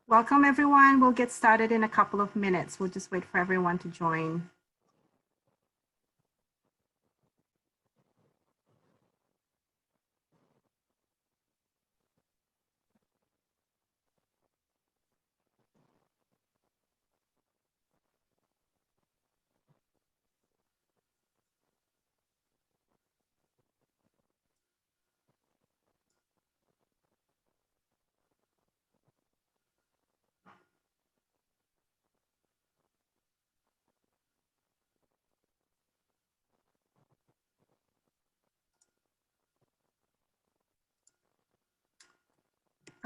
Welcome everyone. We'll get started in a couple of minutes. We'll just wait for everyone to join.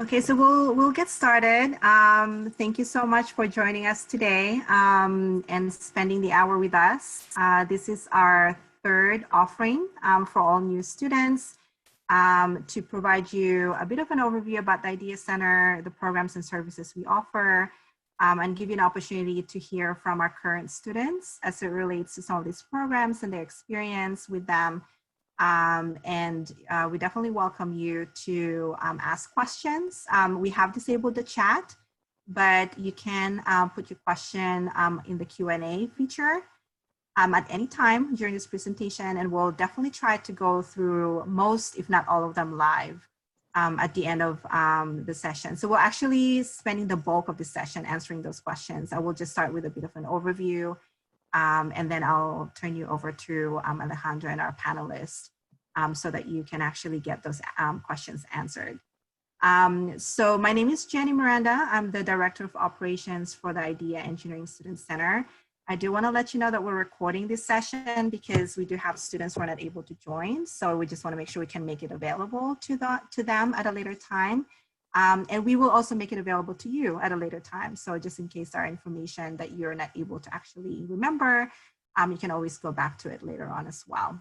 Okay, so we'll get started. Thank you so much for joining us today and spending the hour with us. This is our third offering for all new students to provide you a bit of an overview about the Idea Center, the programs and services we offer, and give you an opportunity to hear from our current students as it relates to some of these programs and their experience with them. We definitely welcome you to ask questions. We have disabled the chat, but you can put your question in the Q&A feature at any time during this presentation, and we'll definitely try to go through most, if not all of them live at the end of the session. So we're actually spending the bulk of the session answering those questions. I will just start with a bit of an overview, and then I'll turn you over to Alejandra and our panelists so that you can actually get those questions answered. So my name is Jenny Miranda. I'm the Director of Operations for the IDEA Engineering Student Center. I do want to let you know that we're recording this session because we do have students who are not able to join. So we just want to make sure we can make it available to them at a later time. And we will also make it available to you at a later time. So just in case there are information that you're not able to actually remember, you can always go back to it later on as well.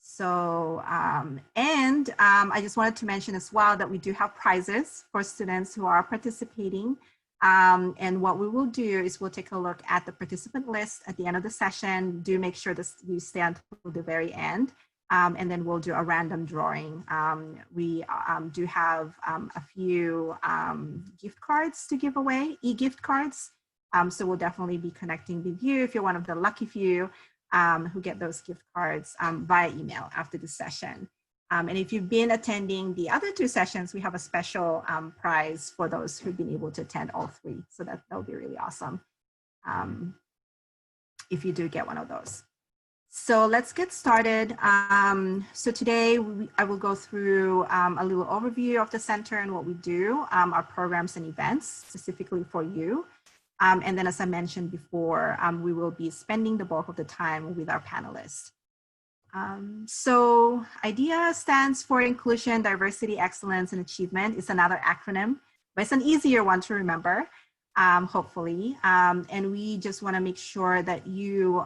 So, I just wanted to mention as well that we do have prizes for students who are participating. And what we will do is we'll take a look at the participant list at the end of the session. Do make sure that you stay until the very end. And then we'll do a random drawing. We do have a few gift cards to give away, e-gift cards. So we'll definitely be connecting with you if you're one of the lucky few who get those gift cards via email after the session. And if you've been attending the other two sessions, we have a special prize for those who've been able to attend all three. So that'll be really awesome if you do get one of those. So let's get started. So today I will go through a little overview of the center and what we do, our programs and events specifically for you. And then as I mentioned before, we will be spending the bulk of the time with our panelists. So IDEA stands for Inclusion, Diversity, Excellence, and Achievement. It's another acronym, but it's an easier one to remember, hopefully. And we just want to make sure that you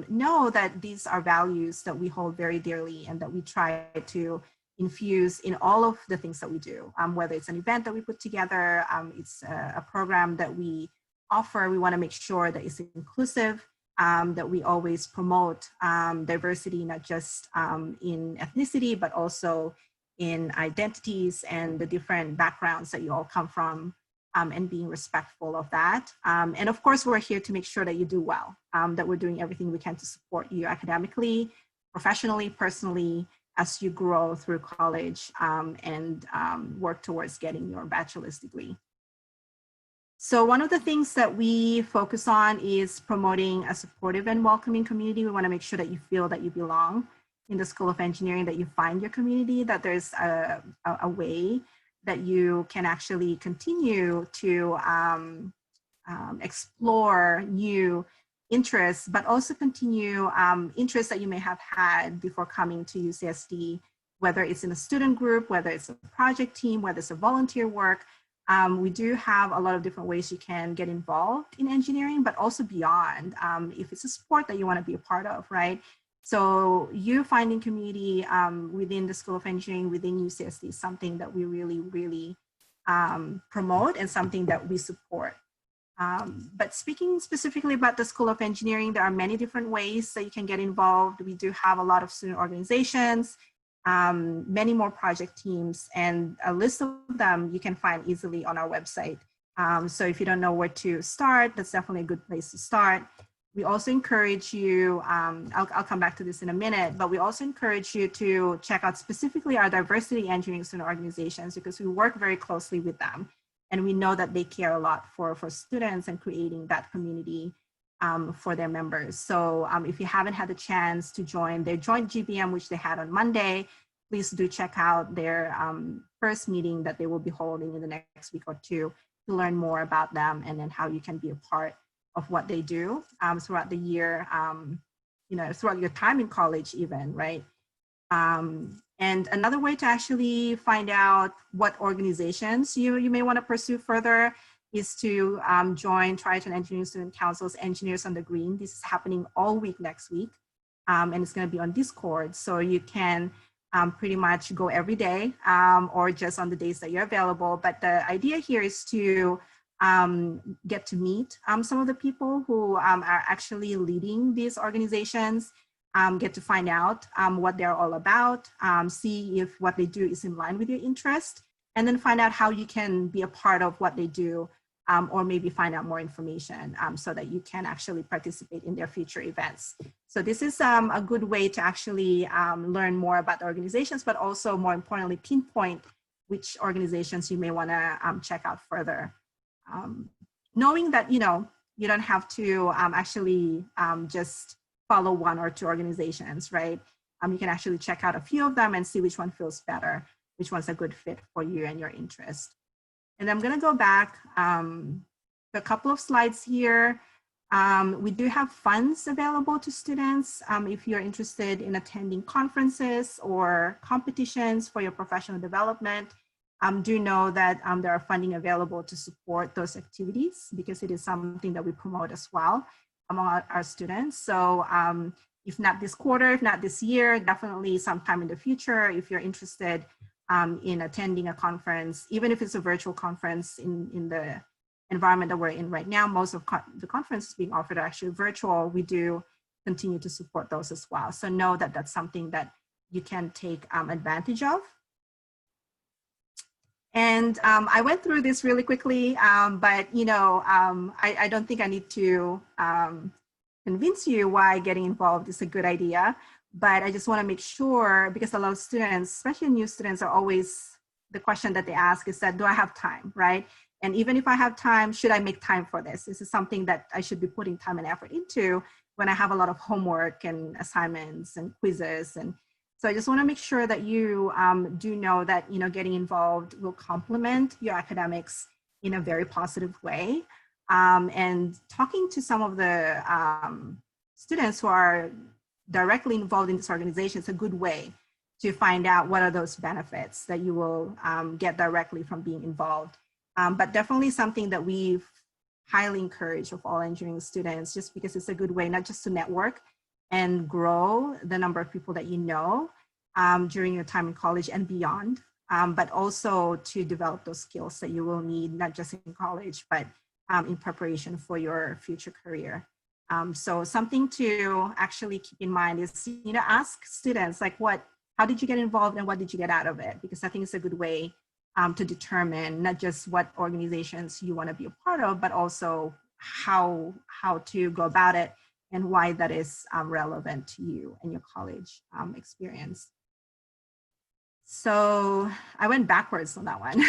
know that these are values that we hold very dearly and that we try to infuse in all of the things that we do, whether it's an event that we put together, it's a program that we offer. We want to make sure that it's inclusive, that we always promote diversity, not just in ethnicity, but also in identities and the different backgrounds that you all come from, and being respectful of that. And of course, we're here to make sure that you do well, that we're doing everything we can to support you academically, professionally, personally, as you grow through college and work towards getting your bachelor's degree. So one of the things that we focus on is promoting a supportive and welcoming community. We want to make sure that you feel that you belong in the School of Engineering, that you find your community, that there's a way that you can actually continue to explore new interests, but also continue interests that you may have had before coming to UCSD, whether it's in a student group, whether it's a project team, whether it's a volunteer work. We do have a lot of different ways you can get involved in engineering, but also beyond, if it's a sport that you want to be a part of, right? So you finding community within the School of Engineering, within UCSD is something that we really, really promote and something that we support. But speaking specifically about the School of Engineering, there are many different ways that you can get involved. We do have a lot of student organizations, many more project teams, and a list of them you can find easily on our website. So if you don't know where to start, that's definitely a good place to start. We also encourage you, I'll come back to this in a minute, but we also encourage you to check out specifically our diversity engineering student organizations, because we work very closely with them. And we know that they care a lot for students and creating that community for their members. So if you haven't had the chance to join their joint GBM, which they had on Monday, please do check out their first meeting that they will be holding in the next week or two to learn more about them, and then how you can be a part of what they do throughout the year, you know, throughout your time in college even, right? And another way to actually find out what organizations you may want to pursue further is to join Triton Engineering Student Council's Engineers on the Green. This is happening all week next week, and it's going to be on Discord. So you can pretty much go every day or just on the days that you're available. But the idea here is to get to meet some of the people who are actually leading these organizations, get to find out what they're all about, see if what they do is in line with your interest, and then find out how you can be a part of what they do, or maybe find out more information so that you can actually participate in their future events. So this is a good way to actually learn more about the organizations, but also more importantly, pinpoint which organizations you may want to check out further. Knowing that, you know, you don't have to actually just follow one or two organizations, right? You can actually check out a few of them and see which one feels better, which one's a good fit for you and your interest. And I'm gonna go back to a couple of slides here. We do have funds available to students if you're interested in attending conferences or competitions for your professional development. Do know that there are funding available to support those activities, because it is something that we promote as well among our students. So if not this quarter, if not this year, definitely sometime in the future, if you're interested in attending a conference, even if it's a virtual conference in the environment that we're in right now, most of the conferences being offered are actually virtual. We do continue to support those as well. So know that that's something that you can take advantage of. And I went through this really quickly, but you know, I don't think I need to convince you why getting involved is a good idea. But I just want to make sure, because a lot of students, especially new students, are always, the question that they ask is that, do I have time, right? And even if I have time, should I make time for this? This is something that I should be putting time and effort into when I have a lot of homework and assignments and quizzes. And so I just want to make sure that you do know that, you know, getting involved will complement your academics in a very positive way. And talking to some of the students who are directly involved in this organization is a good way to find out what are those benefits that you will get directly from being involved. But definitely something that we've highly encouraged of all engineering students, just because it's a good way not just to network and grow the number of people that you know during your time in college and beyond, but also to develop those skills that you will need, not just in college, but in preparation for your future career. So something to actually keep in mind is, you know, ask students like, how did you get involved and what did you get out of it? Because I think it's a good way to determine not just what organizations you want to be a part of, but also how to go about it and why that is relevant to you and your college experience. So I went backwards on that one.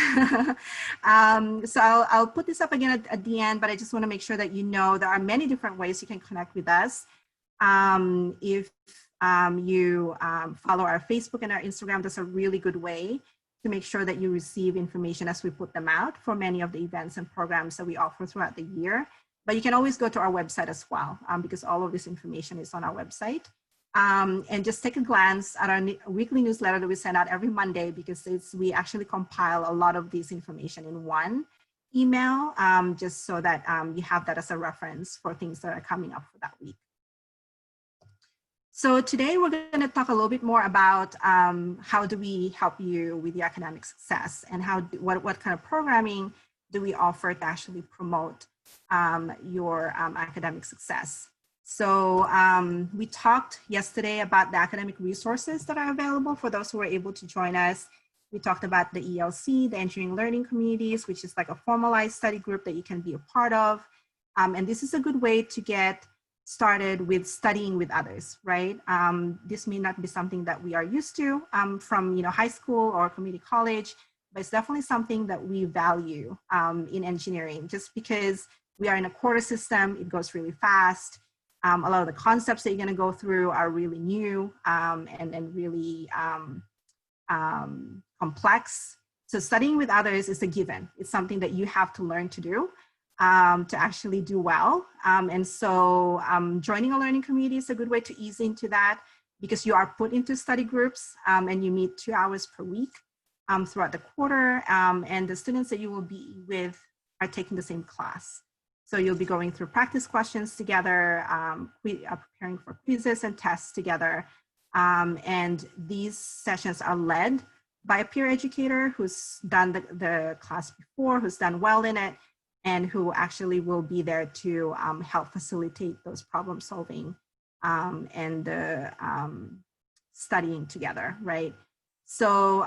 So I'll put this up again at the end, but I just want to make sure that you know there are many different ways you can connect with us. If you follow our Facebook and our Instagram, that's a really good way to make sure that you receive information as we put them out for many of the events and programs that we offer throughout the year. But you can always go to our website as well, because all of this information is on our website. And just take a glance at our weekly newsletter that we send out every Monday, because we actually compile a lot of this information in one email, just so that you have that as a reference for things that are coming up for that week. So today we're going to talk a little bit more about how do we help you with your academic success, and what kind of programming do we offer to actually promote your academic success. So we talked yesterday about the academic resources that are available for those who are able to join us. We talked about the ELC, the Engineering Learning Communities, which is like a formalized study group that you can be a part of. And this is a good way to get started with studying with others, right? This may not be something that we are used to from high school or community college, but it's definitely something that we value in engineering, just because we are in a quarter system, it goes really fast. A lot of the concepts that you're going to go through are really new and really complex. So studying with others is a given. It's something that you have to learn to do to actually do well. And so joining a learning community is a good way to ease into that, because you are put into study groups and you meet 2 hours per week throughout the quarter. And the students that you will be with are taking the same class. So you'll be going through practice questions together, preparing for quizzes and tests together. And these sessions are led by a peer educator who's done the class before, who's done well in it, and who actually will be there to help facilitate those problem solving and the studying together, right? So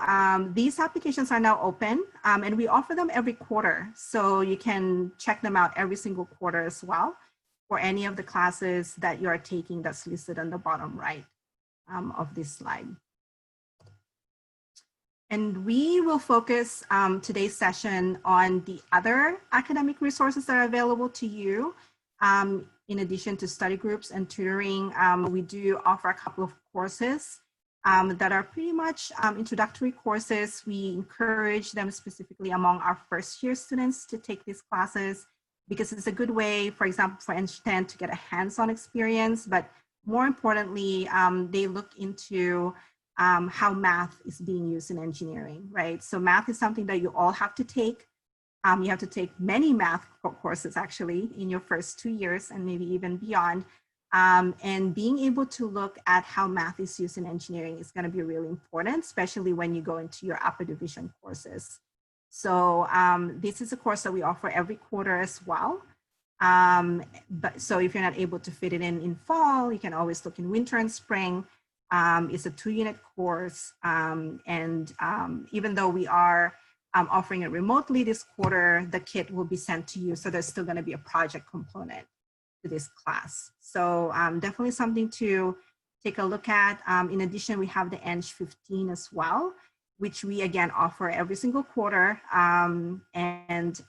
these applications are now open and we offer them every quarter. So you can check them out every single quarter as well for any of the classes that you are taking that's listed on the bottom right of this slide. And we will focus today's session on the other academic resources that are available to you. In addition to study groups and tutoring, we do offer a couple of courses that are pretty much introductory courses. We encourage them specifically among our first year students to take these classes, because it's a good way, for example, for Enrichment to get a hands-on experience, but more importantly, they look into how math is being used in engineering, right? So math is something that you all have to take. You have to take many math courses actually in your first 2 years and maybe even beyond. And being able to look at how math is used in engineering is going to be really important, especially when you go into your upper division courses. So this is a course that we offer every quarter as well. But so if you're not able to fit it in fall, you can always look in winter and spring. It's a 2-unit course. And even though we are offering it remotely this quarter, the kit will be sent to you. So there's still going to be a project component to this class. So definitely something to take a look at. In addition, we have the Eng 15 as well, which we again offer every single quarter. And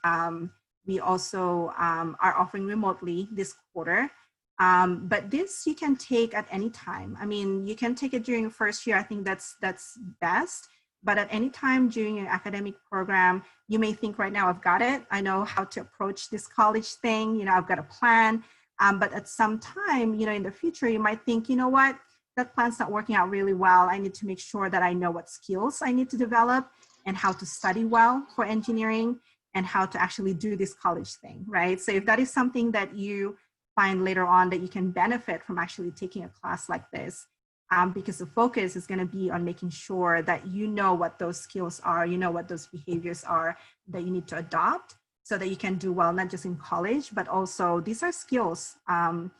we also are offering remotely this quarter. But this you can take at any time. I mean, you can take it during first year. I think that's best. But at any time during your academic program, you may think right now, I've got it. I know how to approach this college thing. You know, I've got a plan. But at some time, you know, in the future, you might think, you know what, that plan's not working out really well. I need to make sure that I know what skills I need to develop and how to study well for engineering and how to actually do this college thing, right? So if that is something that you find later on that you can benefit from actually taking a class like this, because the focus is going to be on making sure that you know what those skills are, you know what those behaviors are that you need to adopt so that you can do well, not just in college, but also these are skills and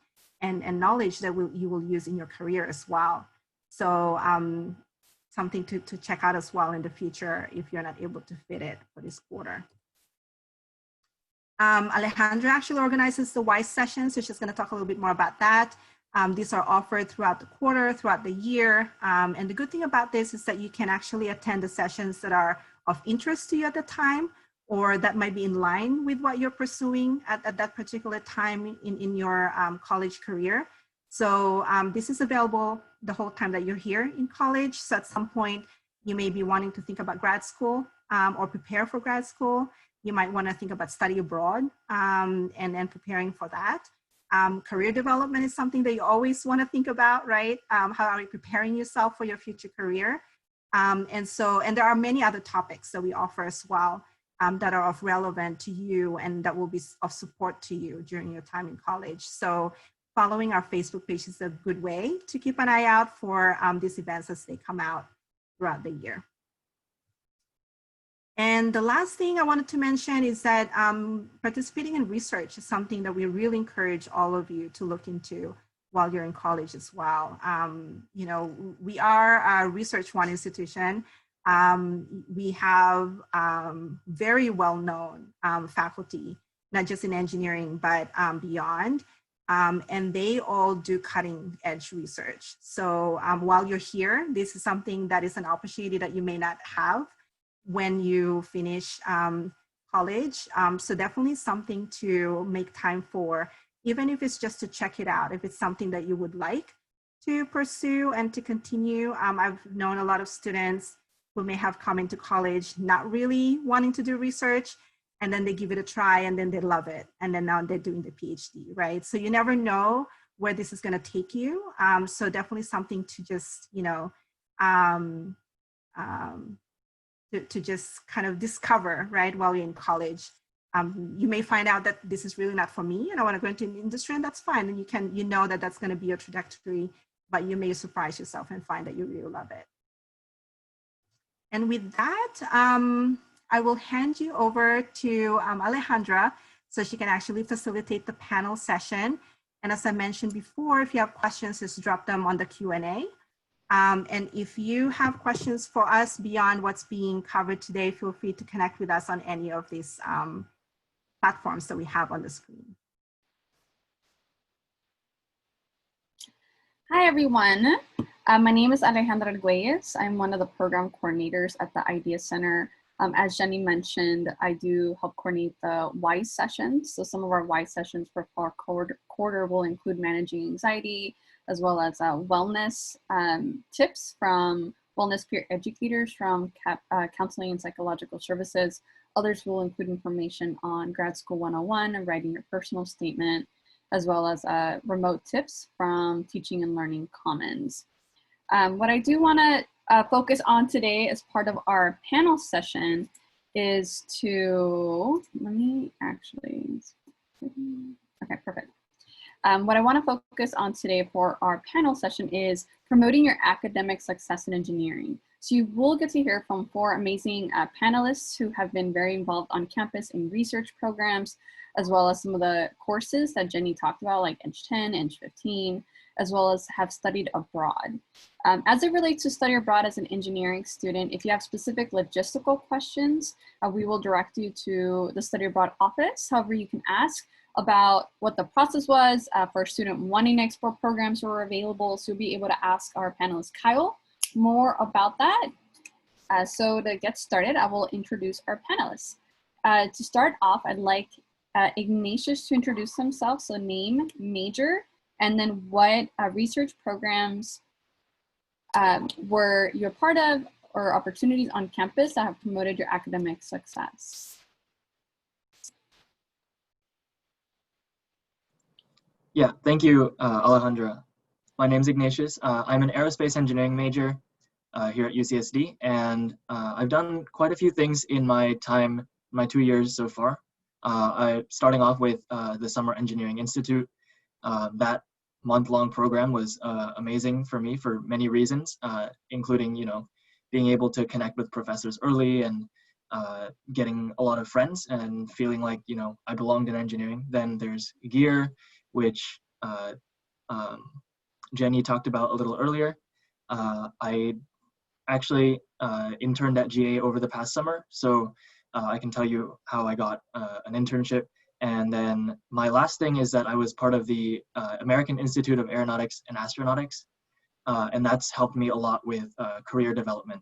knowledge that you will use in your career as well. So something to check out as well in the future if you're not able to fit it for this quarter. Alejandra actually organizes the WISE sessions, so she's going to talk a little bit more about that. These are offered throughout the quarter, throughout the year. And the good thing about this is that you can actually attend the sessions that are of interest to you at the time, or that might be in line with what you're pursuing at that particular time in your college career. So this is available the whole time that you're here in college. So at some point, you may be wanting to think about grad school or prepare for grad school. You might want to think about study abroad and then preparing for that. Career development is something that you always want to think about, right? How are you preparing yourself for your future career? And there are many other topics that we offer as well that are of relevant to you and that will be of support to you during your time in college. So following our Facebook page is a good way to keep an eye out for these events as they come out throughout the year. And the last thing I wanted to mention is that participating in research is something that we really encourage all of you to look into while you're in college as well. You know, we are a Research One institution. We have very well-known faculty, not just in engineering, but beyond. And they all do cutting edge research. So while you're here, this is something that is an opportunity that you may not have when you finish college. So definitely something to make time for, even if it's just to check it out, if it's something that you would like to pursue and to continue. I've known a lot of students who may have come into college not really wanting to do research, and then they give it a try and then they love it. And then now they're doing the PhD, right? So you never know where this is going to take you. So definitely something to just, to just kind of discover, right, while you're in college. You may find out that this is really not for me and I want to go into an industry, and that's fine. And you know that that's going to be your trajectory, but you may surprise yourself and find that you really love it. And with that, I will hand you over to Alejandra so she can actually facilitate the panel session. And as I mentioned before, if you have questions, just drop them on the Q&A. And if you have questions for us beyond what's being covered today, feel free to connect with us on any of these platforms that we have on the screen. Hi, everyone. My name is Alejandra Arguelles. I'm one of the program coordinators at the Idea Center. As Jenny mentioned, I do help coordinate the WISE sessions. So some of our WISE sessions for our quarter will include managing anxiety, as well as wellness tips from wellness peer educators from counseling and psychological services. Others will include information on Grad School 101 and writing your personal statement, as well as remote tips from Teaching and Learning Commons. What I do want to focus on today as part of our panel session is to, okay, perfect. What I want to focus on today for our panel session is promoting your academic success in engineering. So you will get to hear from 4 amazing panelists who have been very involved on campus in research programs, as well as some of the courses that Jenny talked about, like Eng 10, Eng 15, as well as have studied abroad. As it relates to study abroad as an engineering student, if you have specific logistical questions, we will direct you to the study abroad office. However, you can ask about what the process was for a student wanting to explore programs that were available. So you'll be able to ask our panelist, Kyle, more about that. So to get started, I will introduce our panelists. To start off, I'd like Ignatius to introduce himself, so name, major, and then what research programs were you a part of or opportunities on campus that have promoted your academic success. Yeah, thank you, Alejandra. My name is Ignatius. I'm an aerospace engineering major here at UCSD, and I've done quite a few things in my time, my 2 years so far. Starting off with the Summer Engineering Institute. That month-long program was amazing for me for many reasons, including, being able to connect with professors early and getting a lot of friends and feeling like, I belonged in engineering. Then there's gear, which Jenny talked about a little earlier. I actually interned at GA over the past summer, so I can tell you how I got an internship. And then my last thing is that I was part of the American Institute of Aeronautics and Astronautics, and that's helped me a lot with career development.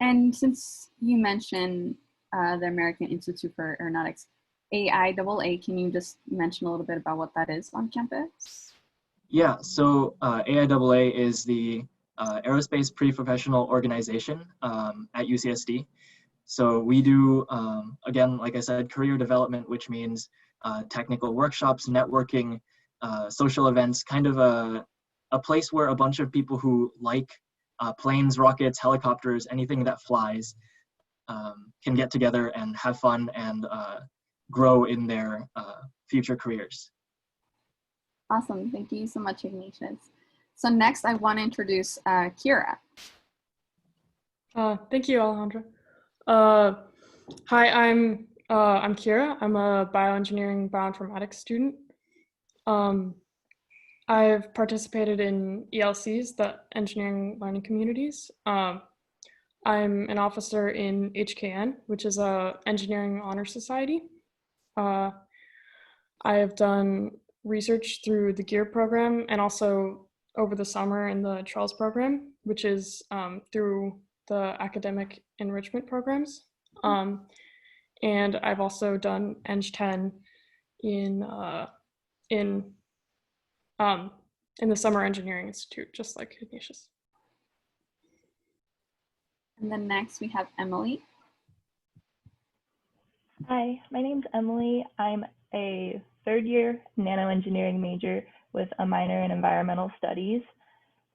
And since you mentioned the American Institute for Aeronautics, AIAA, can you just mention a little bit about what that is on campus? Yeah, so AIAA is the Aerospace Pre-Professional Organization at UCSD. So we do, again, like I said, career development, which means technical workshops, networking, social events, kind of a place where a bunch of people who like planes, rockets, helicopters, anything that flies can get together and have fun and grow in their future careers. Awesome, thank you so much, Ignatius. So next I want to introduce Kira. Thank you, Alejandra. Hi, I'm Kira. I'm a bioengineering bioinformatics student. I've participated in ELCs, the Engineering Learning Communities. I'm an officer in HKN, which is a Engineering Honor Society. I have done research through the GEAR program and also over the summer in the Charles program, which is through the academic enrichment programs. And I've also done Eng 10 in the Summer Engineering Institute, just like Ignatius. And then next we have Emily. Hi, my name's Emily. I'm a third-year nanoengineering major with a minor in environmental studies.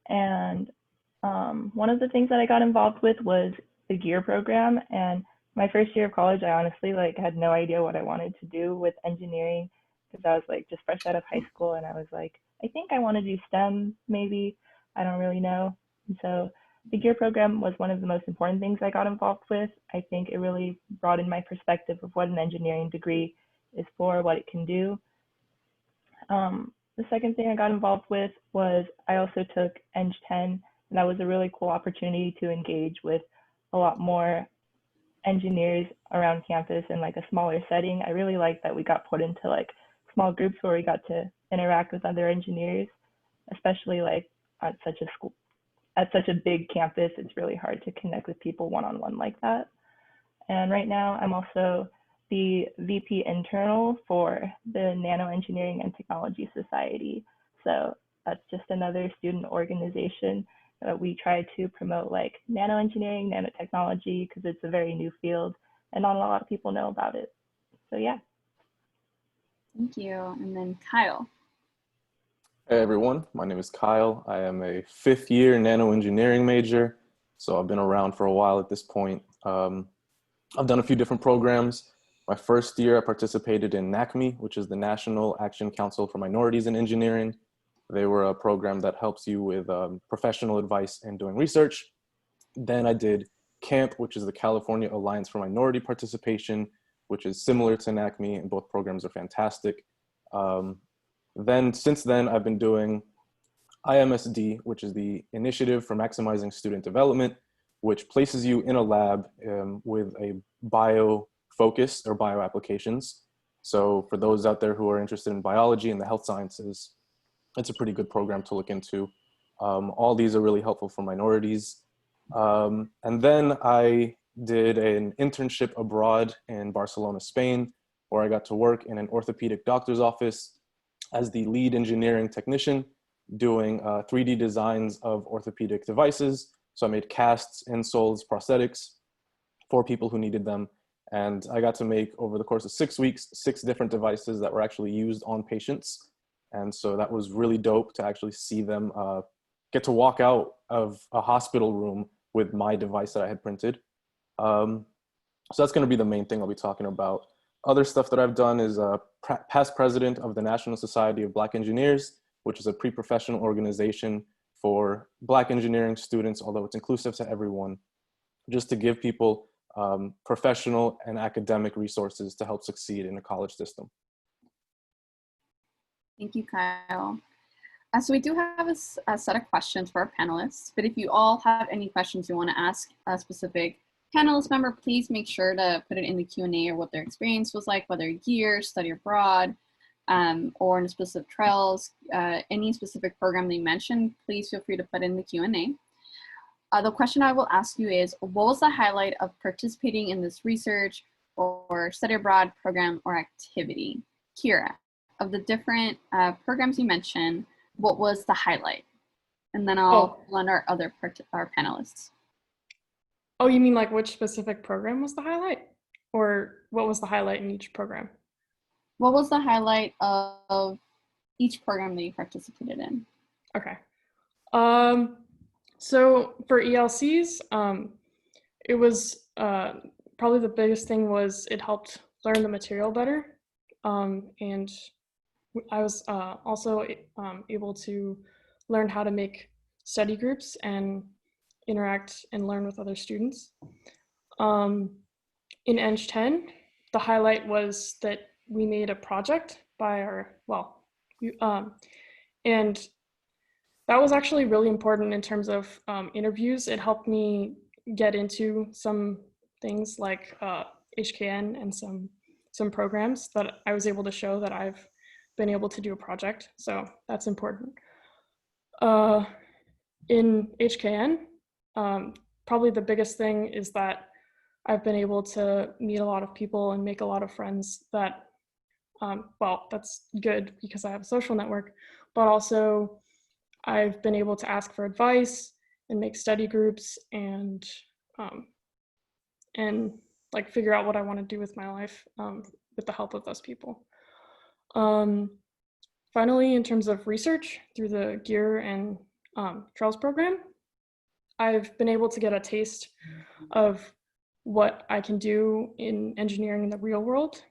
And one of the things that I got involved with was the GEAR program. And my first year of college, I honestly had no idea what I wanted to do with engineering because I was just fresh out of high school, and I was like, I think I want to do STEM, maybe. I don't really know. And so the GEAR program was one of the most important things I got involved with. I think it really broadened my perspective of what an engineering degree is for, what it can do. The second thing I got involved with was I also took Eng 10, and that was a really cool opportunity to engage with a lot more engineers around campus in a smaller setting. I really liked that we got put into small groups where we got to interact with other engineers, especially at such a big campus. It's really hard to connect with people one-on-one like that. And right now I'm also the VP internal for the Nano Engineering and Technology Society. So that's just another student organization that we try to promote nano engineering, nanotechnology, because it's a very new field and not a lot of people know about it. So yeah. Thank you. And then Kyle. Hey everyone, my name is Kyle. I am a 5th year nano engineering major. So I've been around for a while at this point. I've done a few different programs. My first year, I participated in NACME, which is the National Action Council for Minorities in Engineering. They were a program that helps you with professional advice and doing research. Then I did CAMP, which is the California Alliance for Minority Participation, which is similar to NACME, and both programs are fantastic. Since then, I've been doing IMSD, which is the Initiative for Maximizing Student Development, which places you in a lab with a bio focus or bio applications. So for those out there who are interested in biology and the health sciences, it's a pretty good program to look into. All these are really helpful for minorities. And then I did an internship abroad in Barcelona, Spain, where I got to work in an orthopedic doctor's office as the lead engineering technician, doing 3D designs of orthopedic devices. So I made casts, insoles, prosthetics for people who needed them. And I got to make, over the course of 6 weeks, 6 different devices that were actually used on patients. And so that was really dope to actually see them get to walk out of a hospital room with my device that I had printed. So that's going to be the main thing I'll be talking about. Other stuff that I've done is past president of the National Society of Black Engineers, which is a pre-professional organization for Black engineering students, although it's inclusive to everyone, just to give people professional and academic resources to help succeed in the college system. Thank you, Kyle. So we do have a set of questions for our panelists, but if you all have any questions you want to ask a specific panelist member, please make sure to put it in the Q&A or what their experience was like, whether year, study abroad, or in specific trials, any specific program they mentioned, please feel free to put in the Q&A. The question I will ask you is, what was the highlight of participating in this research or study abroad program or activity? Kira, of the different programs you mentioned, what was the highlight? And then I'll learn our panelists. Oh, you mean which specific program was the highlight? Or what was the highlight in each program? What was the highlight of each program that you participated in? Okay. So for ELCs, it was probably the biggest thing was it helped learn the material better. And I was also able to learn how to make study groups and interact and learn with other students. In Eng 10, the highlight was that we made a project by our, And that was actually really important in terms of interviews. It helped me get into some things like HKN and some programs that I was able to show that I've been able to do a project. So that's important. In HKN, probably the biggest thing is that I've been able to meet a lot of people and make a lot of friends that, well, that's good because I have a social network, but also I've been able to ask for advice and make study groups and like figure out what I want to do with my life with the help of those people. Finally, in terms of research through the GEAR and Trails program, I've been able to get a taste of what I can do in engineering in the real world.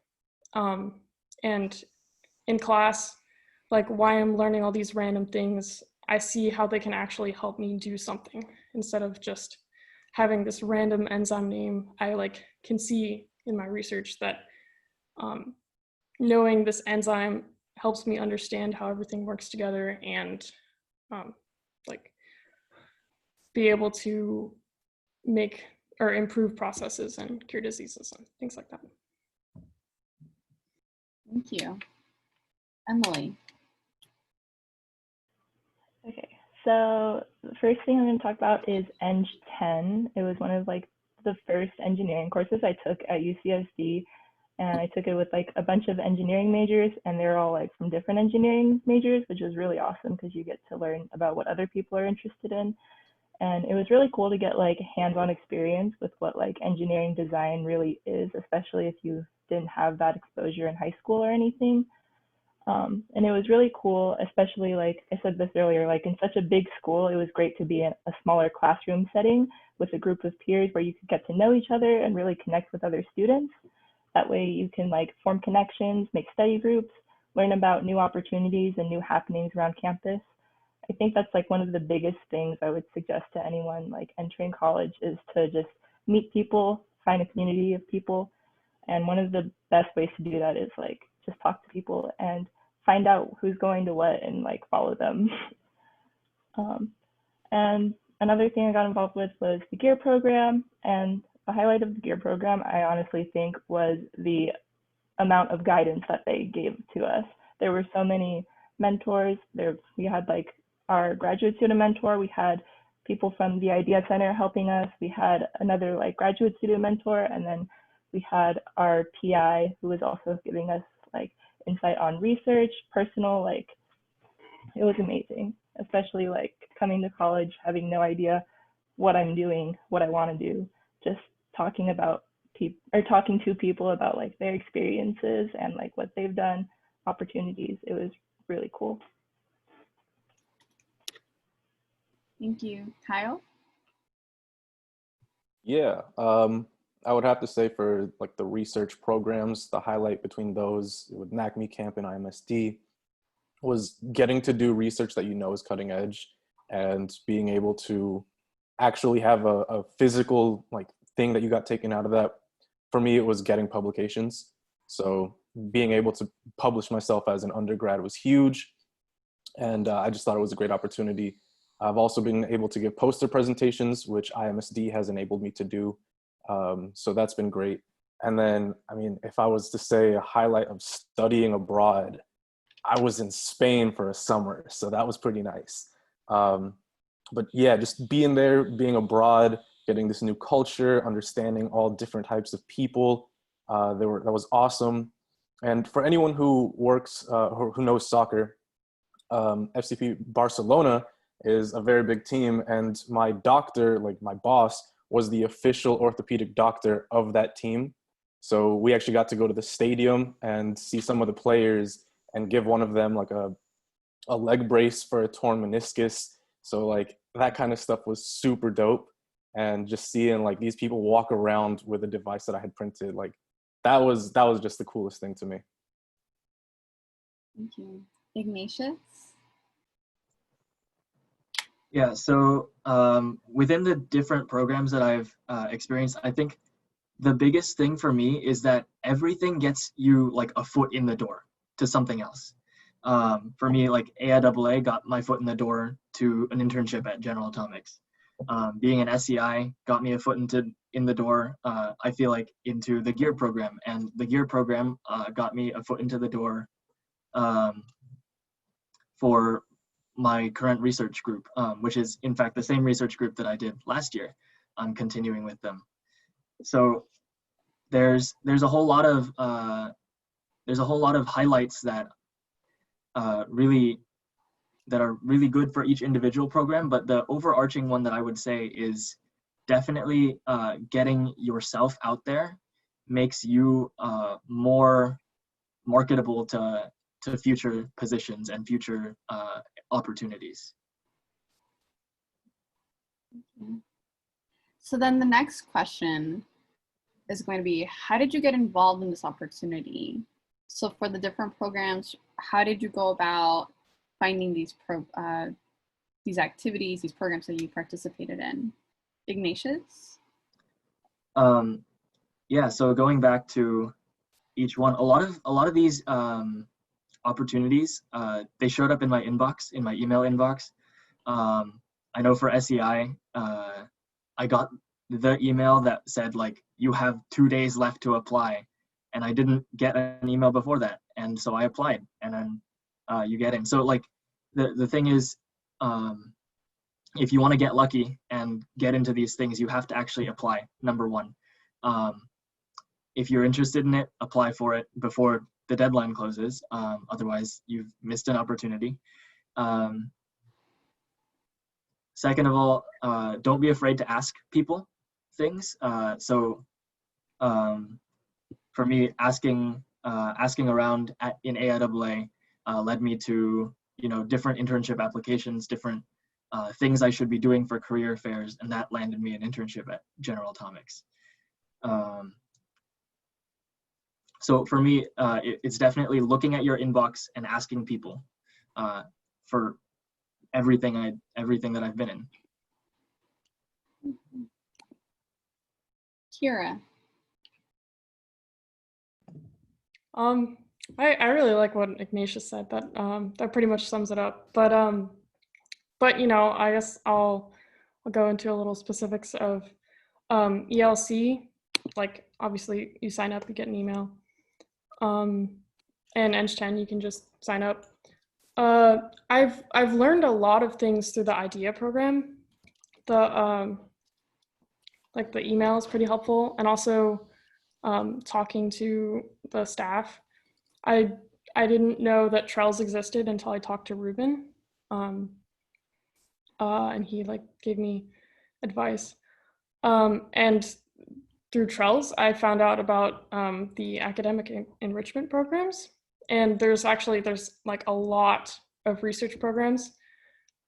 And in class, like why I'm learning all these random things, I see how they can actually help me do something instead of just having this random enzyme name. I like can see in my research that knowing this enzyme helps me understand how everything works together and like be able to make or improve processes and cure diseases and things like that. Thank you. Emily. Okay, so the first thing I'm going to talk about is Eng 10. It was one of like the first engineering courses I took at UCSD, and I took it with like a bunch of engineering majors, and they're all like from different engineering majors, which was really awesome because you get to learn about what other people are interested in. And it was really cool to get like hands-on experience with what like engineering design really is, especially if you didn't have that exposure in high school or anything. And it was really cool, especially like I said this earlier, like in such a big school, it was great to be in a smaller classroom setting with a group of peers where you could get to know each other and really connect with other students. That way you can like form connections, make study groups, learn about new opportunities and new happenings around campus. I think that's like one of the biggest things I would suggest to anyone like entering college is to just meet people, find a community of people. And one of the best ways to do that is like just talk to people and find out who's going to what and like follow them. And another thing I got involved with was the GEAR program. And the highlight of the GEAR program, I honestly think, was the amount of guidance that they gave to us. There were so many mentors. We had like our graduate student mentor. We had people from the Idea Center helping us. We had another like graduate student mentor, and then we had our PI who was also giving us like insight on research, personal, like it was amazing, especially like coming to college, having no idea what I'm doing, what I want to do, just talking about talking to people about like their experiences and like what they've done, opportunities. It was really cool. Thank you. Kyle? Yeah, I would have to say for like the research programs, the highlight between those with NACME Camp and IMSD was getting to do research that you know is cutting edge and being able to actually have a physical like thing that you got taken out of that. For me, it was getting publications. So being able to publish myself as an undergrad was huge. And I just thought it was a great opportunity. I've also been able to give poster presentations, which IMSD has enabled me to do. So that's been great. And then, I mean, if I was to say a highlight of studying abroad, I was in Spain for a summer, so that was pretty nice. But yeah, just being there, being abroad, getting this new culture, understanding all different types of people, that was awesome. And for anyone who works, who knows soccer, FCP Barcelona is a very big team, and my doctor, like my boss, was the official orthopedic doctor of that team. So we actually got to go to the stadium and see some of the players and give one of them like a leg brace for a torn meniscus. So like that kind of stuff was super dope. And just seeing like these people walk around with a device that I had printed, like that was just the coolest thing to me. Thank you. Ignatius? Yeah, so within the different programs that I've experienced, I think the biggest thing for me is that everything gets you like a foot in the door to something else. For me, like AIAA got my foot in the door to an internship at General Atomics. Being an SEI got me a foot in the door, I feel like, into the GEAR program. And the GEAR program got me a foot into the door for my current research group, which is in fact the same research group that I did last year. I'm continuing with them. So there's a whole lot of highlights that are really good for each individual program, but the overarching one that I would say is definitely getting yourself out there makes you more marketable to future positions and future opportunities. So then the next question is going to be, how did you get involved in this opportunity? So for the different programs, how did you go about finding these activities, these programs that you participated in? Ignatius? Yeah, so going back to each one, a lot of these opportunities, they showed up in my inbox, in my email inbox. I know for SEI, I got the email that said like, you have 2 days left to apply, and I didn't get an email before that, and so I applied, and then you get in. So like the thing is, if you want to get lucky and get into these things, you have to actually apply, number one. If you're interested in it, apply for it before the deadline closes. Otherwise, you've missed an opportunity. Second of all, don't be afraid to ask people things. For me, asking around in AIAA led me to different internship applications, different things I should be doing for career fairs, and that landed me an internship at General Atomics. So for me, it's definitely looking at your inbox and asking people for everything that I've been in. Kira? I really like what Ignatius said. That pretty much sums it up. But I guess I'll go into a little specifics of ELC. Like obviously you sign up, you get an email. And Eng10, you can just sign up. I've learned a lot of things through the IDEA program. The email is pretty helpful, and also talking to the staff. I didn't know that Trells existed until I talked to Ruben, and he gave me advice. And through Trells, I found out about the academic enrichment programs, and there's a lot of research programs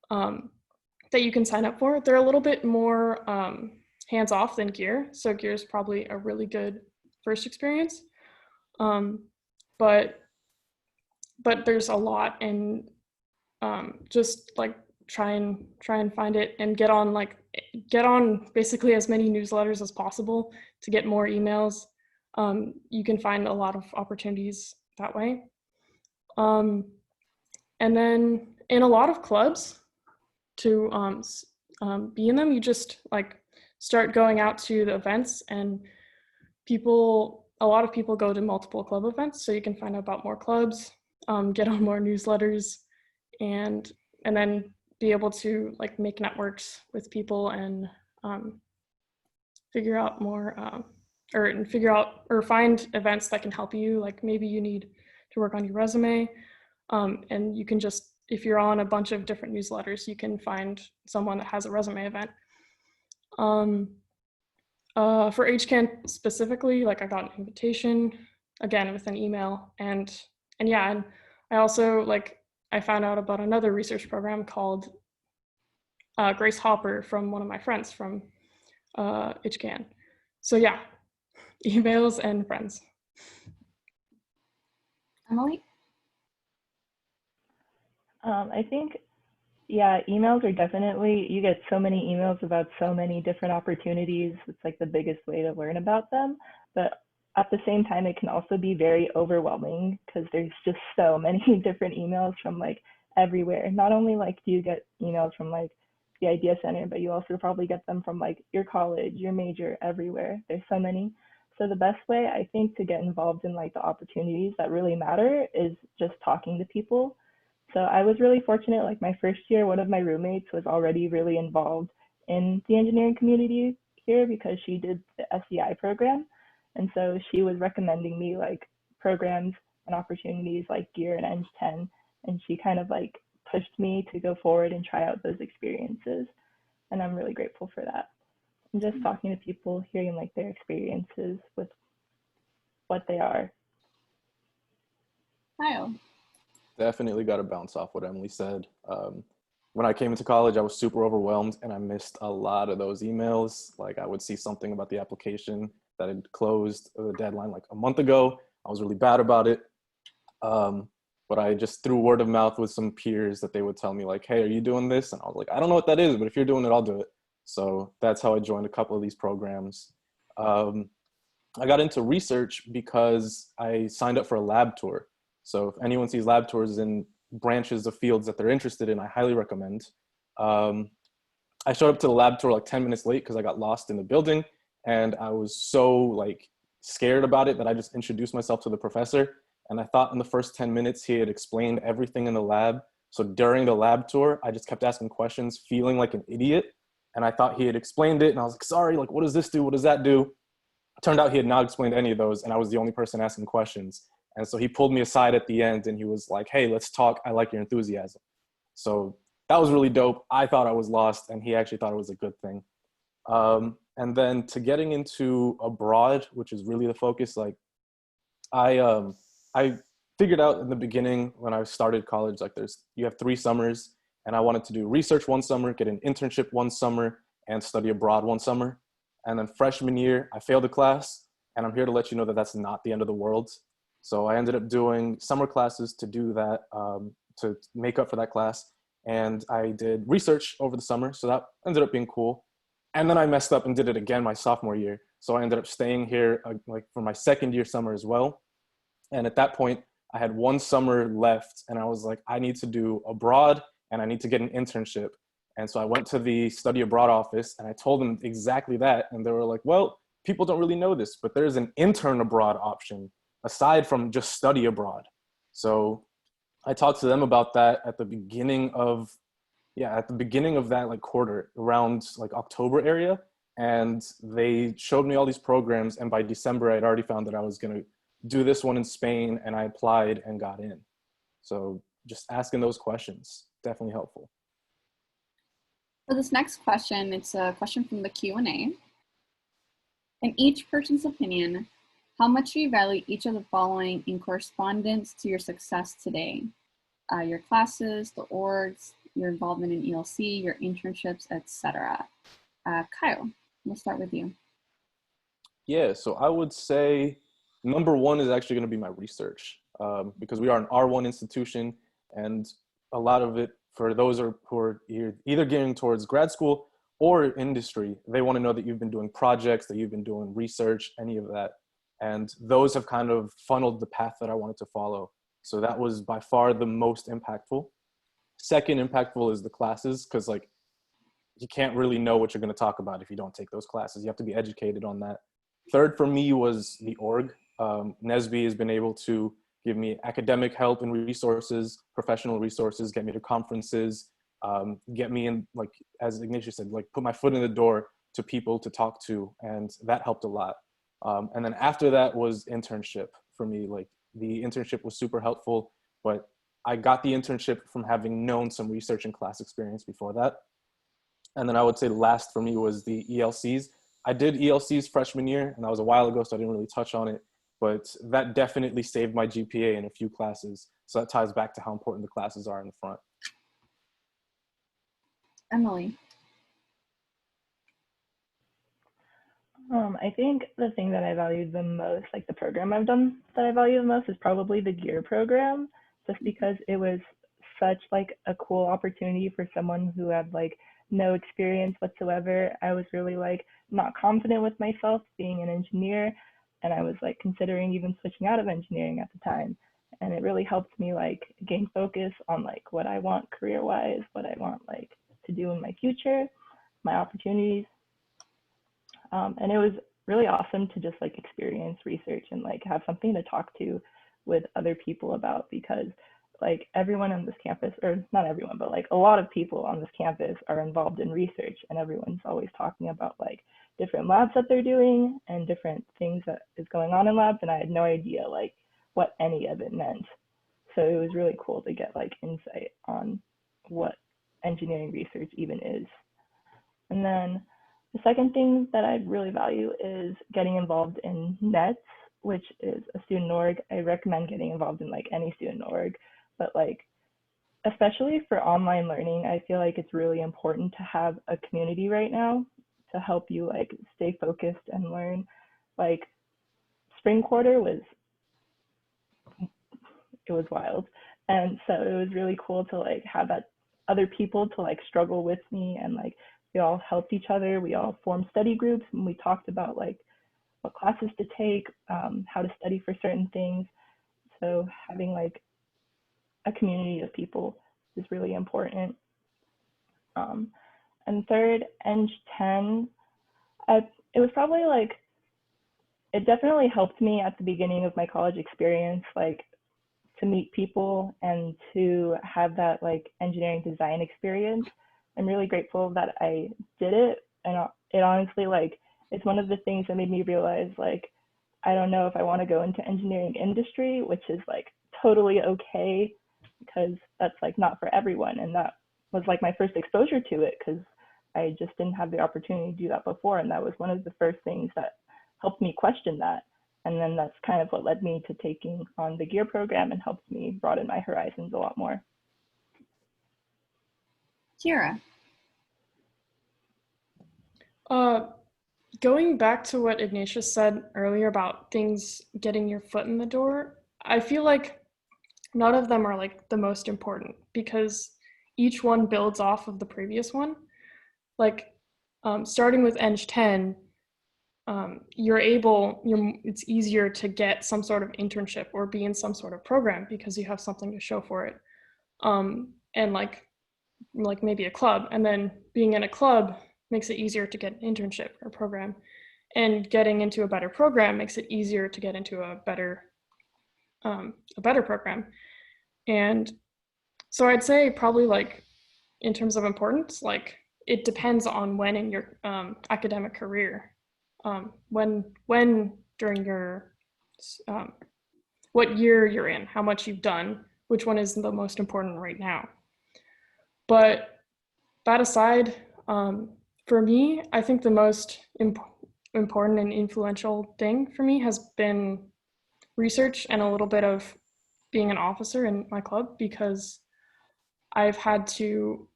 that you can sign up for. They're a little bit more hands-off than GEAR, so GEAR is probably a really good first experience. But there's a lot, and just try and find it and get on basically as many newsletters as possible to get more emails. You can find a lot of opportunities that way. And then in a lot of clubs, to be in them, you just start going out to the events, and a lot of people go to multiple club events, so you can find out about more clubs, get on more newsletters, and then be able to make networks with people and figure out more or find events that can help you. Maybe you need to work on your resume, and you can just, if you're on a bunch of different newsletters, you can find someone that has a resume event. For HCAN specifically, I got an invitation, again with an email, and I also I found out about another research program called Grace Hopper from one of my friends from HCAN. So yeah, emails and friends. Emily? I think, yeah, emails are definitely, you get so many emails about so many different opportunities. It's the biggest way to learn about them. But at the same time, it can also be very overwhelming because there's just so many different emails from like everywhere. Not only like do you get emails from like the Idea Center, but you also probably get them from like your college, your major, everywhere. There's so many. So the best way I think to get involved in like the opportunities that really matter is just talking to people. So I was really fortunate, like my first year, one of my roommates was already really involved in the engineering community here because she did the SEI program. And so she was recommending me like programs and opportunities like Gear and Eng 10. And she kind of like pushed me to go forward and try out those experiences. And I'm really grateful for that. And just talking to people, hearing like their experiences with what they are. Kyle. Definitely got to bounce off what Emily said. When I came into college, I was super overwhelmed and I missed a lot of those emails. Like I would see something about the application that had closed the deadline like a month ago. I was really bad about it. But I just through word of mouth with some peers that they would tell me like, hey, are you doing this? And I was like, I don't know what that is, but if you're doing it, I'll do it. So that's how I joined a couple of these programs. I got into research because I signed up for a lab tour. So if anyone sees lab tours in branches of fields that they're interested in, I highly recommend. I showed up to the lab tour like 10 minutes late because I got lost in the building, and I was so like scared about it that I just introduced myself to the professor. And I thought in the first 10 minutes he had explained everything in the lab. So during the lab tour, I just kept asking questions, feeling like an idiot. And I thought he had explained it, and I was like, sorry, like, what does this do? What does that do? It turned out he had not explained any of those, and I was the only person asking questions. And so he pulled me aside at the end and he was like, hey, let's talk. I like your enthusiasm. So that was really dope. I thought I was lost and he actually thought it was a good thing. And then to getting into abroad, which is really the focus, like I figured out in the beginning when I started college, like you have 3 summers, and I wanted to do research one summer, get an internship one summer, and study abroad one summer. And then freshman year, I failed a class, and I'm here to let you know that that's not the end of the world. So I ended up doing summer classes to do that, to make up for that class. And I did research over the summer, so that ended up being cool. And then I messed up and did it again my sophomore year. So I ended up staying here like for my second year summer as well. And at that point, I had 1 summer left, and I was like, I need to do abroad and I need to get an internship. And so I went to the study abroad office and I told them exactly that. And they were like, well, people don't really know this, but there's an intern abroad option aside from just study abroad. So I talked to them about that at the beginning of that like quarter, around like October area. And they showed me all these programs. And by December, I'd already found that I was going to do this one in Spain, and I applied and got in. So just asking those questions, definitely helpful. For this next question, it's a question from the Q&A. In each person's opinion, how much do you value each of the following in correspondence to your success today? Your classes, the orgs, your involvement in ELC, your internships, etc. Kyle, we'll start with you. Yeah, so I would say number 1 is actually going to be my research, because we are an R1 institution, and a lot of it for those who are either gearing towards grad school or industry, they want to know that you've been doing projects, that you've been doing research, any of that. And those have kind of funneled the path that I wanted to follow. So that was by far the most impactful. Second impactful is the classes, because like you can't really know what you're going to talk about if you don't take those classes. You have to be educated on that. Third for me was the org. NSBE has been able to give me academic help and resources, professional resources, get me to conferences, get me in, like, as Ignatius said, like put my foot in the door to people to talk to. And that helped a lot. And then after that was internship for me. Like the internship was super helpful, but I got the internship from having known some research and class experience before that. And then I would say last for me was the ELCs. I did ELCs freshman year, and that was a while ago, so I didn't really touch on it, but that definitely saved my GPA in a few classes. So that ties back to how important the classes are in the front. Emily. I think the thing that I valued the most, like the program I've done that I value the most, is probably the Gear program, just because it was such like a cool opportunity for someone who had like no experience whatsoever. I was really like not confident with myself being an engineer. and I was like considering even switching out of engineering at the time. And it really helped me like gain focus on like what I want career-wise, what I want like to do in my future, my opportunities. And it was really awesome to just like experience research and like have something to talk to with other people about, because like everyone on this campus, or not everyone, but like a lot of people on this campus are involved in research, and everyone's always talking about like different labs that they're doing and different things that is going on in labs, and I had no idea like what any of it meant. So it was really cool to get like insight on what engineering research even is. And then the second thing that I really value is getting involved in NETS, which is a student org. I recommend getting involved in like any student org, but like especially for online learning, I feel like it's really important to have a community right now to help you like stay focused and learn. Like spring quarter was wild, and so it was really cool to like have that other people to like struggle with me, and like we all helped each other. We all formed study groups, and we talked about like what classes to take, how to study for certain things. So having like a community of people is really important. And third, Eng 10, it was probably like, it definitely helped me at the beginning of my college experience, like to meet people and to have that like engineering design experience. I'm really grateful that I did it, and it honestly like it's one of the things that made me realize like I don't know if I want to go into engineering industry, which is like totally okay, because that's like not for everyone, and that was like my first exposure to it because I just didn't have the opportunity to do that before, and that was one of the first things that helped me question that. And then that's kind of what led me to taking on the GEAR program and helped me broaden my horizons a lot more. Kira. Going back to what Ignatius said earlier about things getting your foot in the door, I feel like none of them are like the most important because each one builds off of the previous one. Like starting with Eng 10, it's easier to get some sort of internship or be in some sort of program because you have something to show for it. And like maybe a club, and then being in a club makes it easier to get an internship or program, and getting into a better program makes it easier to get into a better program. And so I'd say probably like in terms of importance, like it depends on when in your academic career, when during your what year you're in, how much you've done, which one is the most important right now. But that aside, for me, I think the most important and influential thing for me has been research and a little bit of being an officer in my club, because I've had to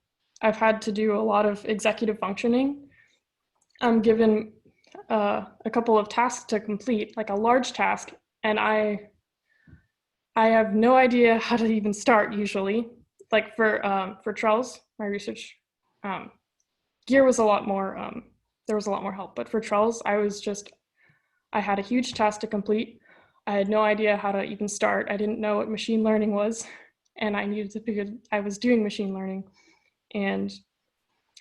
do a lot of executive functioning. I'm given a couple of tasks to complete, like a large task, and I have no idea how to even start usually. Like for Charles, my research, GEAR was a lot more, there was a lot more help, but for Charles, I had a huge task to complete. I had no idea how to even start. I didn't know what machine learning was, and I needed to figure, I was doing machine learning, and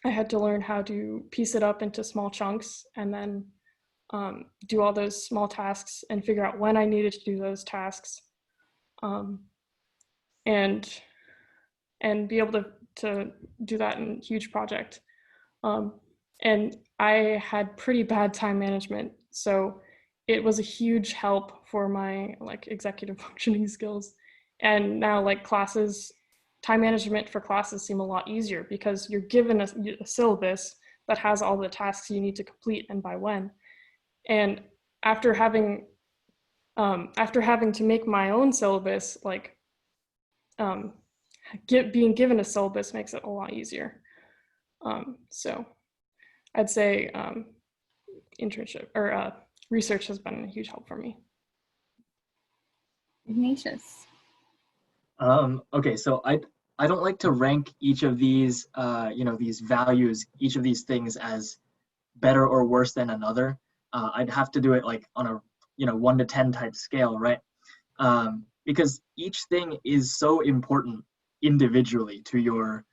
I had to learn how to piece it up into small chunks and then do all those small tasks and figure out when I needed to do those tasks, and be able to do that in a huge project. And I had pretty bad time management, so it was a huge help for my like executive functioning skills. And now like classes, time management for classes seem a lot easier because you're given a syllabus that has all the tasks you need to complete and by when. And after having to make my own syllabus, like being given a syllabus makes it a lot easier. So I'd say internship or research has been a huge help for me. Ignatius. Okay, so I don't like to rank each of these these values, each of these things as better or worse than another. I'd have to do it like on a 1 to 10 type scale, right? Because each thing is so important individually to your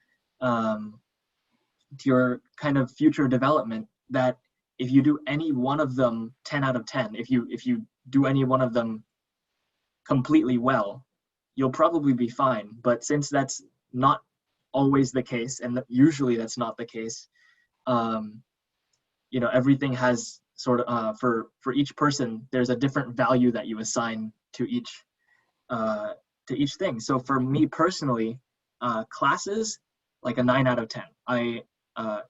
kind of future development, that if you do any one of them 10 out of 10, if you do any one of them completely well, you'll probably be fine. But since that's not always the case, and usually that's not the case, everything has sort of for each person, there's a different value that you assign to each thing. So for me personally, classes, like a 9 out of 10.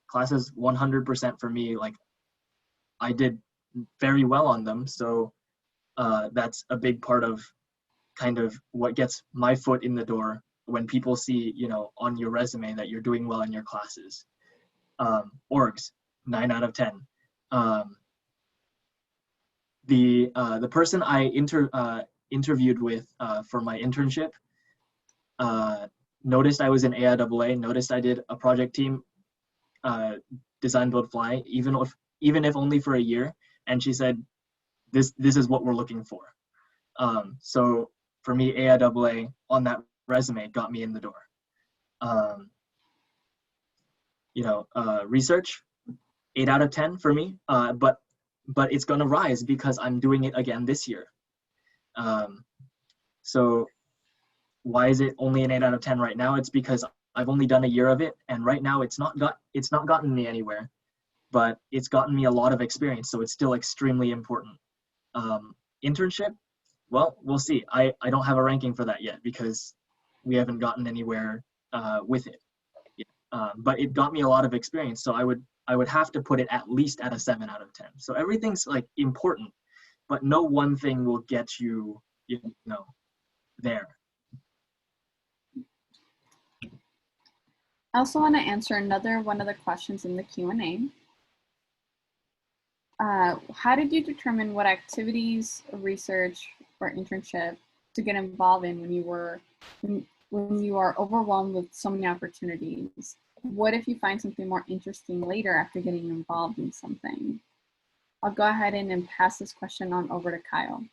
Classes 100% for me. Like, I did very well on them, so that's a big part of kind of what gets my foot in the door when people see, on your resume that you're doing well in your classes. Orgs, 9 out of 10. The person I interviewed with for my internship noticed I was in AIAA, noticed I did a project team, design, build, fly, even if only for a year, and she said, this is what we're looking for. So for me, AIAA on that resume got me in the door. Research, 8 out of 10 for me, but it's gonna rise because I'm doing it again this year. So why is it only an 8 out of 10 right now? It's because I've only done a year of it, and right now it's not gotten me anywhere, but it's gotten me a lot of experience, so it's still extremely important. Internship, well, we'll see. I don't have a ranking for that yet because we haven't gotten anywhere with it. But it got me a lot of experience, so I would have to put it at least at a 7 out of 10. So everything's like important, but no one thing will get you, there. I also want to answer another one of the questions in the Q&A. How did you determine what activities, research, or internship to get involved in when you are overwhelmed with so many opportunities? What if you find something more interesting later after getting involved in something? I'll go ahead and pass this question on over to Kyle.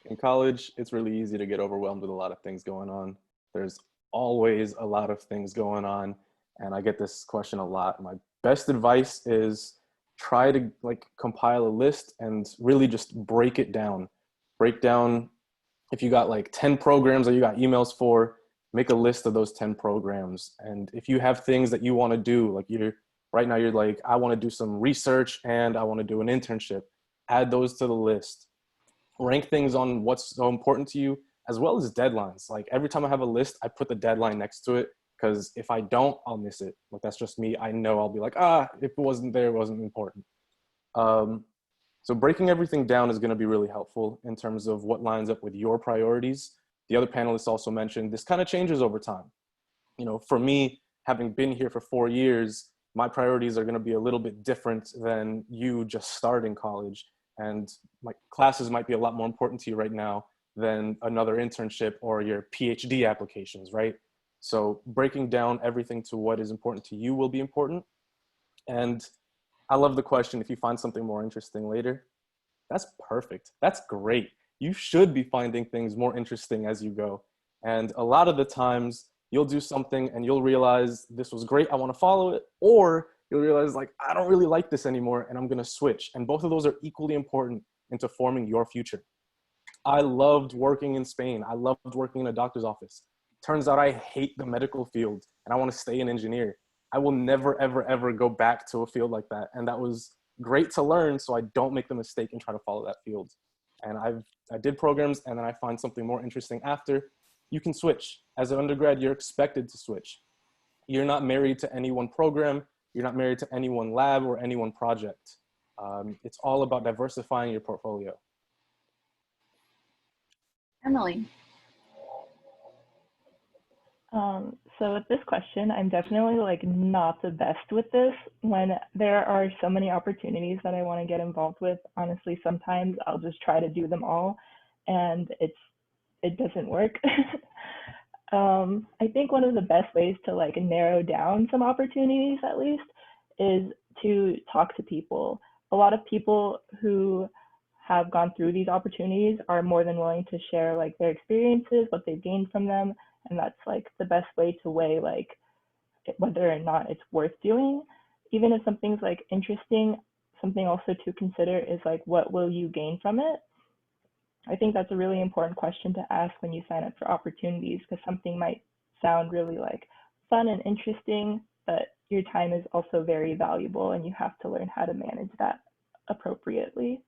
In college, it's really easy to get overwhelmed with a lot of things going on. There's always a lot of things going on, and I get this question a lot. My best advice is try to compile a list and really just break it down. Break down, if you got 10 programs that you got emails for, make a list of those 10 programs. And if you have things that you want to do, right now you're like, I want to do some research and I want to do an internship, add those to the list. Rank things on what's so important to you, as well as deadlines. Every time I have a list, I put the deadline next to it, because if I don't, I'll miss it. That's just me. I know I'll be like, if it wasn't there, it wasn't important. So breaking everything down is going to be really helpful in terms of what lines up with your priorities. The other panelists also mentioned this kind of changes over time. For me, having been here for 4 years, my priorities are going to be a little bit different than you just starting college. And my classes might be a lot more important to you right now than another internship or your PhD applications, right? So breaking down everything to what is important to you will be important. And I love the question, if you find something more interesting later, that's perfect. That's great. You should be finding things more interesting as you go. And a lot of the times you'll do something and you'll realize this was great, I want to follow it, or you'll realize I don't really like this anymore and I'm going to switch. And both of those are equally important into forming your future. I loved working in Spain. I loved working in a doctor's office. Turns out I hate the medical field and I want to stay an engineer. I will never, ever, ever go back to a field like that. And that was great to learn, so I don't make the mistake and try to follow that field. And I did programs, and then I find something more interesting after. You can switch. As an undergrad, you're expected to switch. You're not married to any one program. You're not married to any one lab or any one project. It's all about diversifying your portfolio. Emily. So with this question, I'm definitely not the best with this. When there are so many opportunities that I want to get involved with, honestly, sometimes I'll just try to do them all, and it doesn't work. I think one of the best ways to narrow down some opportunities, at least, is to talk to people. a lot of people who have gone through these opportunities are more than willing to share like their experiences, what they've gained from them, and that's like the best way to weigh like whether or not it's worth doing. Even if something's like interesting, something also to consider is like, what will you gain from it? I think that's a really important question to ask when you sign up for opportunities, because something might sound really like fun and interesting, but your time is also very valuable and you have to learn how to manage that appropriately.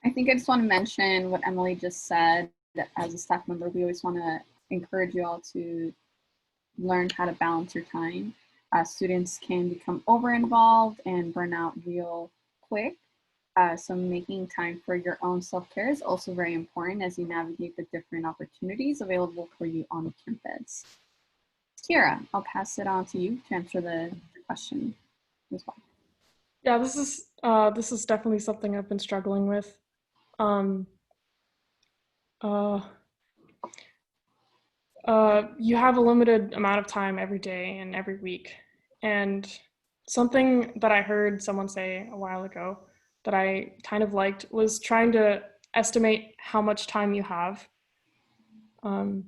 I think I just want to mention what Emily just said. As a staff member, we always want to encourage you all to learn how to balance your time. Students can become over-involved and burn out real quick. So making time for your own self-care is also very important as you navigate the different opportunities available for you on campus. Kira, I'll pass it on to you to answer the question as well. Yeah, this is definitely something I've been struggling with. You have a limited amount of time every day and every week. And something that I heard someone say a while ago that I kind of liked was trying to estimate how much time you have, and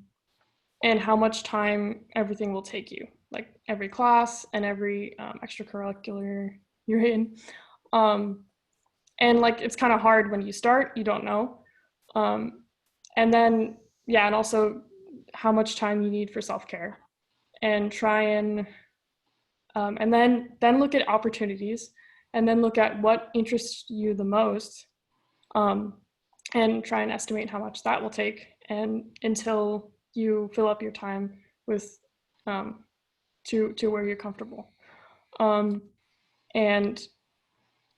how much time everything will take you, like every class and every extracurricular you're in. And like, it's kind of hard when you start, you don't know. And then, yeah, and also how much time you need for self-care, and try and then look at opportunities, and then look at what interests you the most, and try and estimate how much that will take, and until you fill up your time with to where you're comfortable. And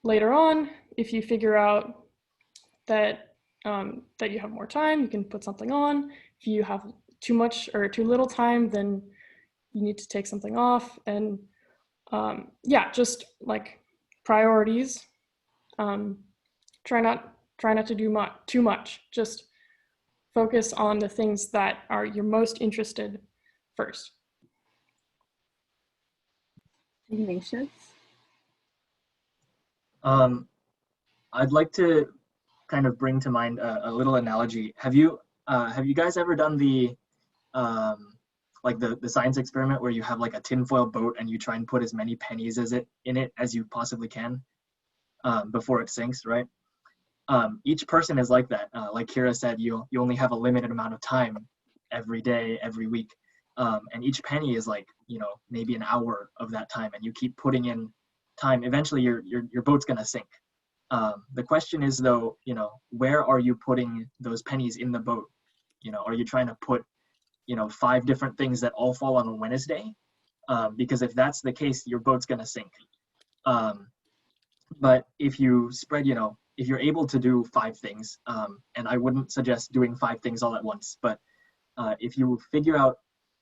later on, if you figure out that that you have more time, you can put something on. If you have too much or too little time, then you need to take something off. And yeah, just like priorities. Try not to do too much. Just focus on the things that are you're most interested first. Ignatius? I'd like to kind of bring to mind a little analogy. Have you guys ever done the like the science experiment where you have like a tinfoil boat and you try and put as many pennies in it as you possibly can before it sinks, right? Each person is like that. Like Kira said, you only have a limited amount of time every day, every week, and each penny is like, you know, maybe an hour of that time, and you keep putting in time. Eventually, your boat's gonna sink. The question is though, you know, where are you putting those pennies in the boat? You know, are you trying to put, you know, 5 different things that all fall on a Wednesday? Because if that's the case, your boat's gonna sink. But if you spread, you know, if you're able to do 5 things, and I wouldn't suggest doing 5 things all at once, but if you figure out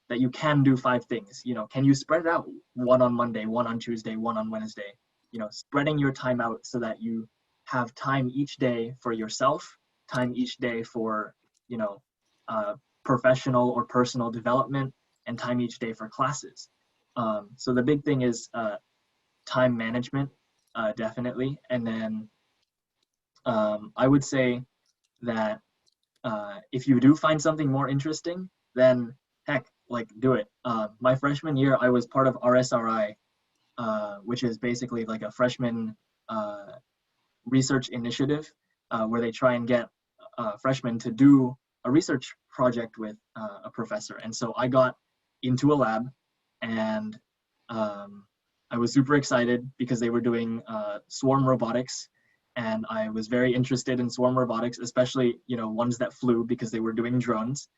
that you can do 5 things, you know, can you spread it out? 1 on Monday, 1 on Tuesday, 1 on Wednesday, you know, spreading your time out so that you have time each day for yourself, time each day for, you know, professional or personal development, and time each day for classes. So the big thing is time management, definitely. And then I would say that if you do find something more interesting, then heck, like do it. My freshman year, I was part of RSRI, which is basically like a freshman research initiative where they try and get freshmen to do a research project with a professor. And so I got into a lab, and I was super excited because they were doing swarm robotics, and I was very interested in swarm robotics, especially, you know, ones that flew, because they were doing drones.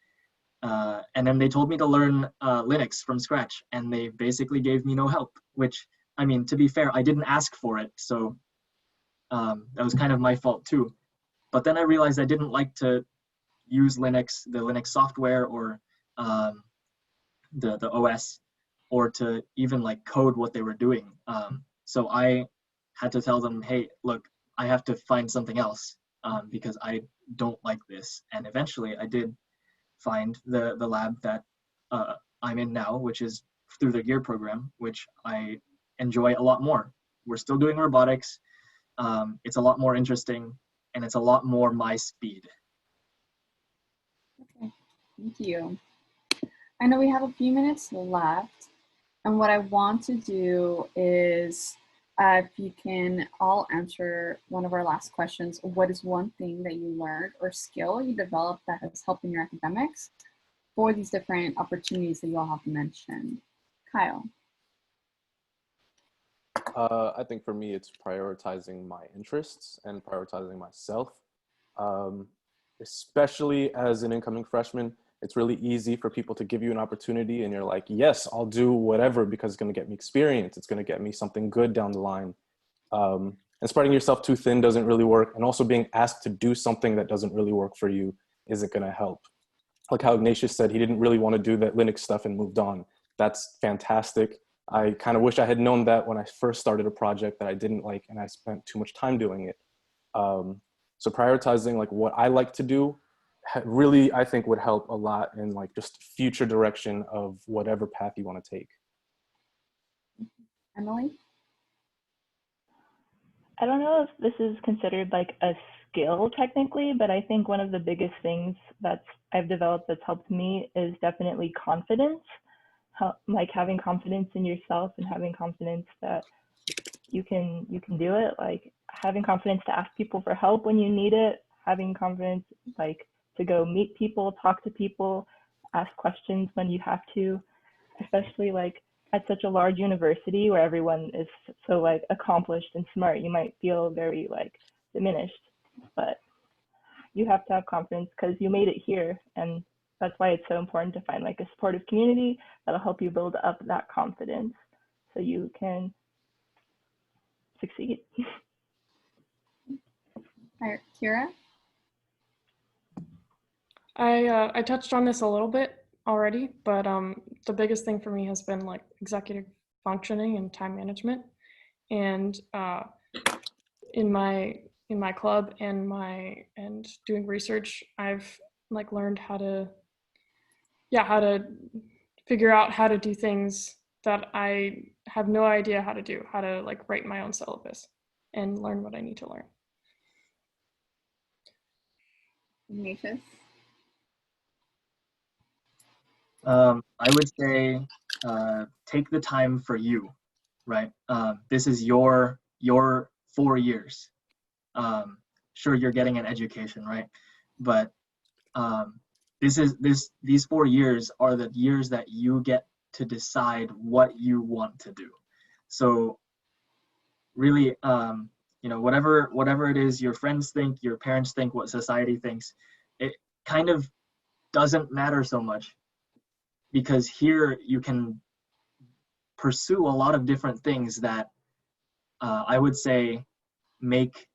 And then they told me to learn Linux from scratch, and they basically gave me no help, which, I mean, to be fair, I didn't ask for it, so that was kind of my fault too. But then I realized I didn't like to use Linux, the Linux software, or the OS, or to even like code what they were doing. So I had to tell them, hey, look, I have to find something else because I don't like this. And eventually I did find the lab that I'm in now, which is through the GEAR program, which I enjoy a lot more. We're still doing robotics. It's a lot more interesting, and it's a lot more my speed. Okay, thank you. I know we have a few minutes left, and what I want to do is if you can all answer one of our last questions. What is one thing that you learned or skill you developed that has helped in your academics for these different opportunities that you all have mentioned? Kyle. I think for me, it's prioritizing my interests and prioritizing myself. Especially as an incoming freshman, it's really easy for people to give you an opportunity and you're like, yes, I'll do whatever because it's going to get me experience. It's going to get me something good down the line. And spreading yourself too thin doesn't really work. And also being asked to do something that doesn't really work for you isn't going to help. Like how Ignatius said, he didn't really want to do that Linux stuff and moved on. That's fantastic. I kind of wish I had known that when I first started a project that I didn't like and I spent too much time doing it. So prioritizing like what I like to do really, I think, would help a lot in like just future direction of whatever path you want to take. Emily? I don't know if this is considered like a skill technically, but I think one of the biggest things that I've developed that's helped me is definitely confidence. Like having confidence in yourself and having confidence that you can do it. Like having confidence to ask people for help when you need it. Having confidence like to go meet people, talk to people, ask questions when you have to. Especially like at such a large university where everyone is so like accomplished and smart, you might feel very like diminished, but you have to have confidence because you made it here, and that's why it's so important to find like a supportive community that'll help you build up that confidence so you can succeed. All right, Kira? I touched on this a little bit already, but the biggest thing for me has been like executive functioning and time management. And in my club and doing research, I've like learned how to figure out how to do things that I have no idea how to do, how to like write my own syllabus and learn what I need to learn. Ignatius? I would say take the time for you, right? This is your 4 years. Sure, you're getting an education, right? But these 4 years are the years that you get to decide what you want to do. So really, whatever it is your friends think, your parents think, what society thinks, it kind of doesn't matter so much, because here you can pursue a lot of different things that I would say make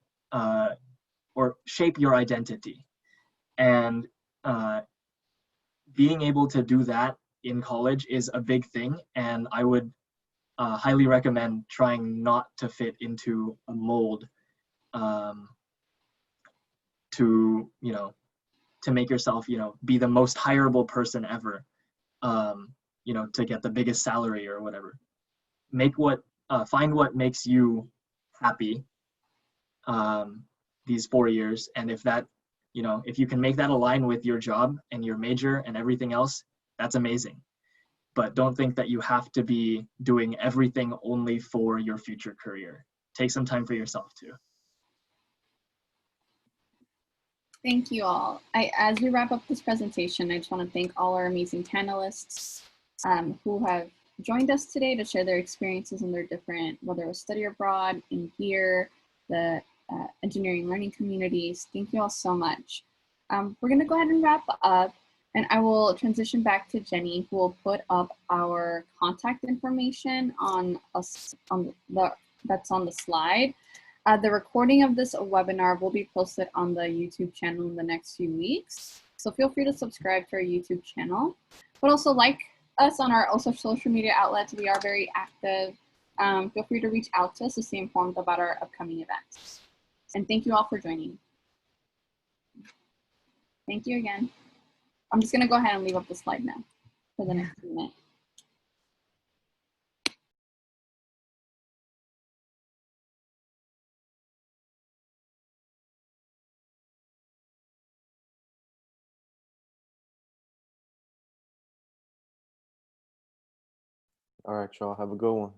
or shape your identity. And being able to do that in college is a big thing, and I would highly recommend trying not to fit into a mold to make yourself be the most hireable person ever, to get the biggest salary or whatever. Find what makes you happy these 4 years, and if you can make that align with your job and your major and everything else, that's amazing. But don't think that you have to be doing everything only for your future career. Take some time for yourself too. Thank you all. As we wrap up this presentation, I just want to thank all our amazing panelists who have joined us today to share their experiences in their different, whether it was study abroad, in here, the engineering learning communities. Thank you all so much. We're going to go ahead and wrap up, and I will transition back to Jenny, who will put up our contact information that's on the slide. The recording of this webinar will be posted on the YouTube channel in the next few weeks. So feel free to subscribe to our YouTube channel, but also like us on our social media outlets. We are very active. Feel free to reach out to us to stay informed about our upcoming events. And thank you all for joining. Thank you again. I'm just gonna go ahead and leave up the slide now for the next minute. All right, y'all. Have a good one.